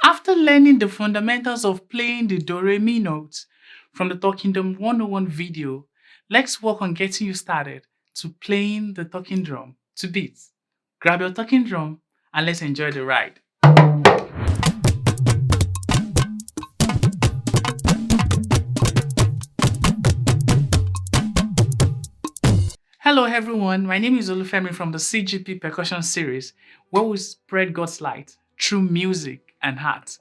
After learning the fundamentals of playing the Do Re Mi notes from the Talking Drum 101 video, let's work on getting you started to playing the talking drum to beats. Grab your talking drum and let's enjoy the ride. Hello everyone, my name is Olufemi from the CGP Percussion series, where we spread God's light through music and art.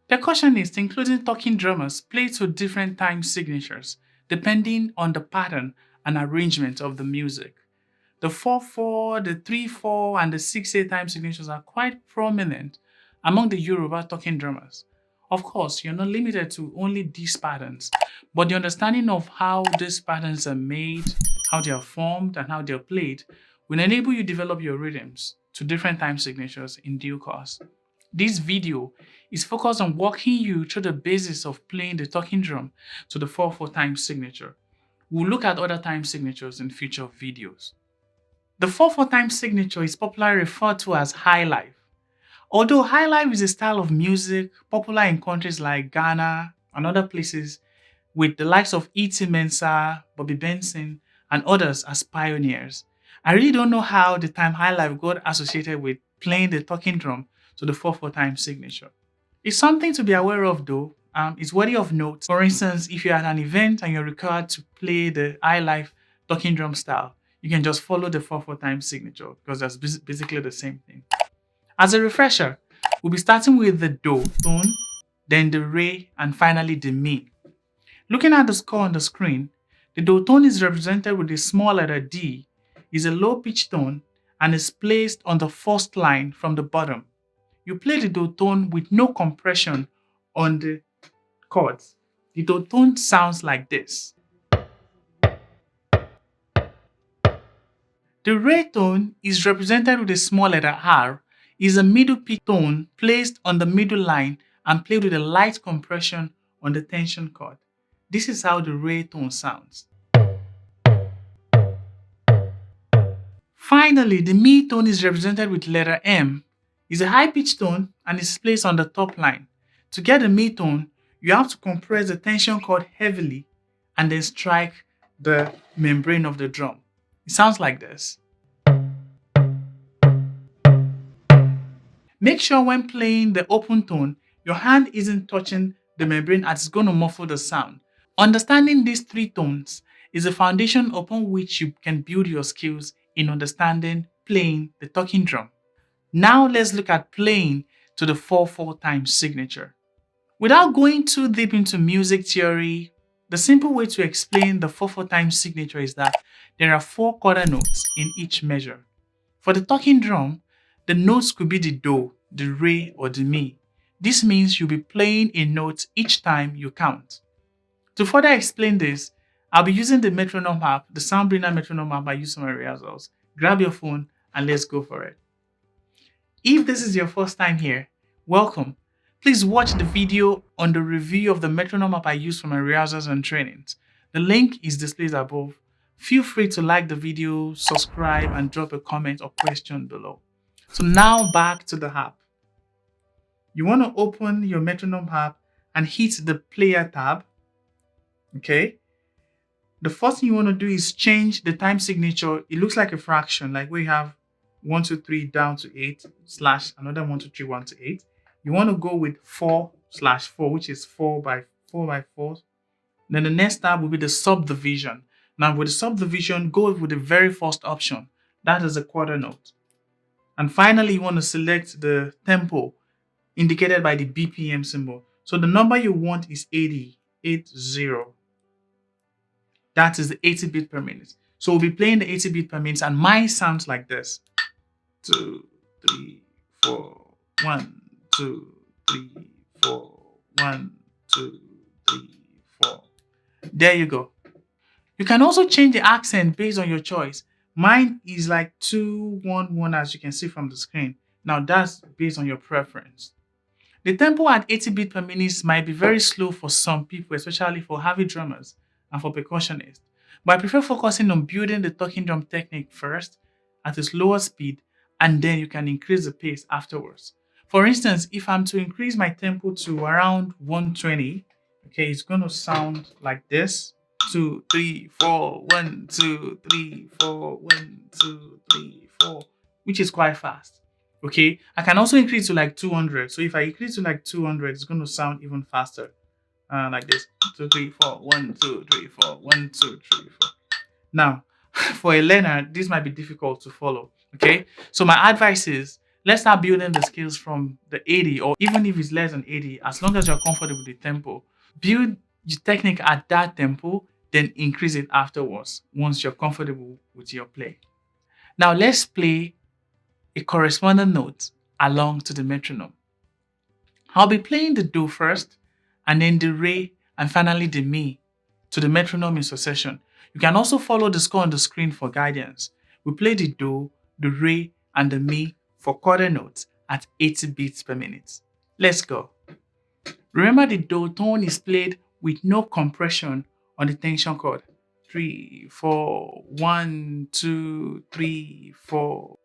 Percussionists, including talking drummers, play to different time signatures depending on the pattern and arrangement of the music. The 4/4, the 3/4, and the 6/8 time signatures are quite prominent among the Yoruba talking drummers. Of course, you're not limited to only these patterns, but the understanding of how these patterns are made, how they are formed, and how they are played will enable you develop your rhythms to different time signatures in due course. This video is focused on walking you through the basis of playing the talking drum to the 4/4 time signature. We'll look at other time signatures in future videos. The 4/4 time signature is popularly referred to as Highlife. Although Highlife is a style of music popular in countries like Ghana and other places with the likes of E.T. Mensah, Bobby Benson, and others as pioneers, I really don't know how the time Highlife got associated with playing the talking drum to the 4/4 time signature. It's something to be aware of though. It's worthy of note. For instance, if you're at an event and you're required to play the Highlife talking drum style, you can just follow the 4/4 time signature because that's basically the same thing. As a refresher, we'll be starting with the Do tone, then the Re, and finally the Mi. Looking at the score on the screen, the Do tone is represented with the small letter D, is a low pitch tone, and is placed on the first line from the bottom. You play the Do tone with no compression on the chords. The Do tone sounds like this. The Re tone is represented with a small letter R, is a middle pitch tone placed on the middle line and played with a light compression on the tension chord. This is how the Re tone sounds. Finally, the Mi tone is represented with letter M, is a high pitch tone and is placed on the top line. To get the Mi tone, you have to compress the tension chord heavily and then strike the membrane of the drum. It sounds like this. Make sure when playing the open tone, your hand isn't touching the membrane as it's going to muffle the sound. Understanding these three tones is a foundation upon which you can build your skills in understanding playing the talking drum. Now let's look at playing to the 4/4 time signature. Without going too deep into music theory, the simple way to explain the 4/4 time signature is that there are 4 quarter notes in each measure. For the talking drum, the notes could be the Do, the Re, or the Mi. This means you'll be playing a note each time you count. To further explain this, I'll be using the Metronome app, the Soundbringer Metronome app I use for my rehearsals. Grab your phone and let's go for it. If this is your first time here, welcome. Please watch the video on the review of the Metronome app I use for my rehearsals and trainings. The link is displayed above. Feel free to like the video, subscribe, and drop a comment or question below. So now back to the app. You want to open your Metronome app and hit the player tab. Okay. The first thing you want to do is change the time signature. It looks like a fraction, like we have 1, 2, 3 down to 8 slash another 1, 2, 3, 1 to 8. You want to go with 4/4, which is 4 by 4. Then the next tab will be the subdivision. Now with the subdivision, go with the very first option. That is a quarter note. And finally, you want to select the tempo indicated by the BPM symbol. So the number you want is 80. That is the 80 beat per minute. So we'll be playing the 80 beat per minute and mine sounds like this. 2, 3, 4, 1, 2, 3, 4, 1, 2, 3, 4. There you go. You can also change the accent based on your choice. Mine is like 2, 1, 1 as you can see from the screen. Now that's based on your preference. The tempo at 80 beat per minute might be very slow for some people, especially for heavy drummers and for percussionists. But I prefer focusing on building the talking drum technique first at a slower speed, and then you can increase the pace afterwards. For instance, if I'm to increase my tempo to around 120, okay, it's going to sound like this. 2, 3, 4, 1, 2, 3, 4, 1, 2, 3, 4, which is quite fast. Okay, I can also increase to like 200. So if I increase to like 200, it's going to sound even faster. Like this. 2, 3, 4, 1, 2, 3, 4, 1, 2, 3, 4. Now, for a learner, this might be difficult to follow. Okay, so my advice is let's start building the skills from the 80, or even if it's less than 80, as long as you're comfortable with the tempo. Build your technique at that tempo, then increase it afterwards once you're comfortable with your play. Now, let's play a corresponding note along to the metronome. I'll be playing the do first, and then the re, and finally the mi to the metronome in succession. You can also follow the score on the screen for guidance. We play the do, the re, and the mi for quarter notes at 80 beats per minute. Let's go. Remember, the do tone is played with no compression on the tension chord. 3, 4, 1, 2, 3, 4.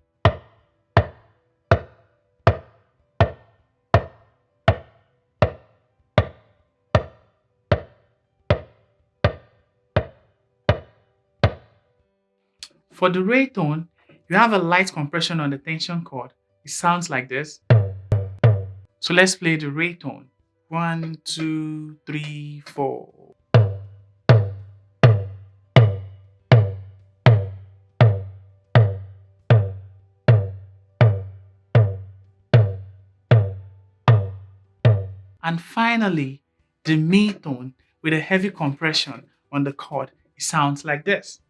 For the re tone, you have a light compression on the tension chord. It sounds like this. So let's play the re tone. 1, 2, 3, 4. And finally, the mi tone with a heavy compression on the chord. It sounds like this.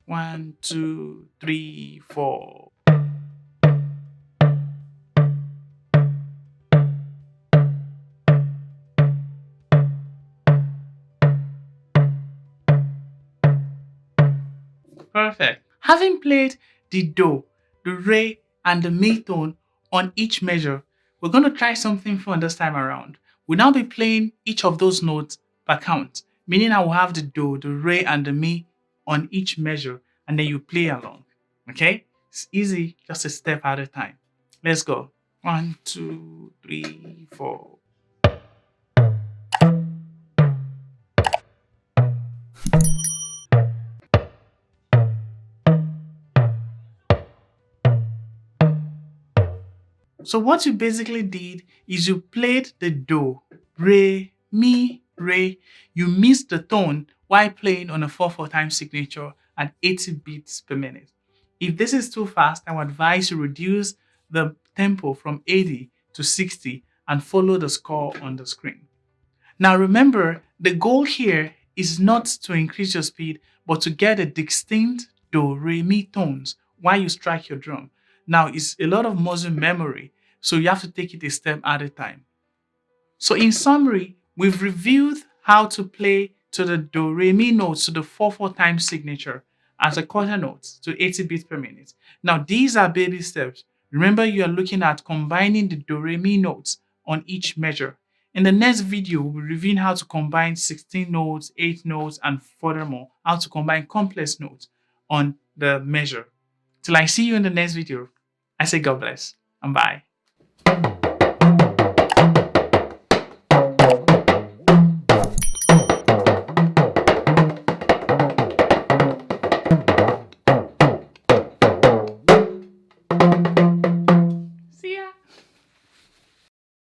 1, 2, 3, 4. Perfect. Having played the do, the re, and the mi tone on each measure, we're going to try something fun this time around. We'll now be playing each of those notes per count, meaning I will have the do, the re, and the mi on each measure, and then you play along. Okay? It's easy, just a step at a time. Let's go. 1, 2, 3, 4. So what you basically did is you played the do, re, mi, re. You missed the tone while playing on a 4/4 time signature at 80 beats per minute. If this is too fast, I would advise you reduce the tempo from 80 to 60 and follow the score on the screen. Now remember, the goal here is not to increase your speed, but to get a distinct do, re, mi tones while you strike your drum. Now it's a lot of muscle memory, so you have to take it a step at a time. So in summary, we've reviewed how to play to the do, re, mi notes to the 4/4 time signature as a quarter note to 80 beats per minute. Now these are baby steps. Remember, you are looking at combining the do, re, mi notes on each measure. In the next video, we'll be reviewing how to combine 16 notes, 8 notes, and furthermore, how to combine complex notes on the measure. Till I see you in the next video, I say God bless and bye.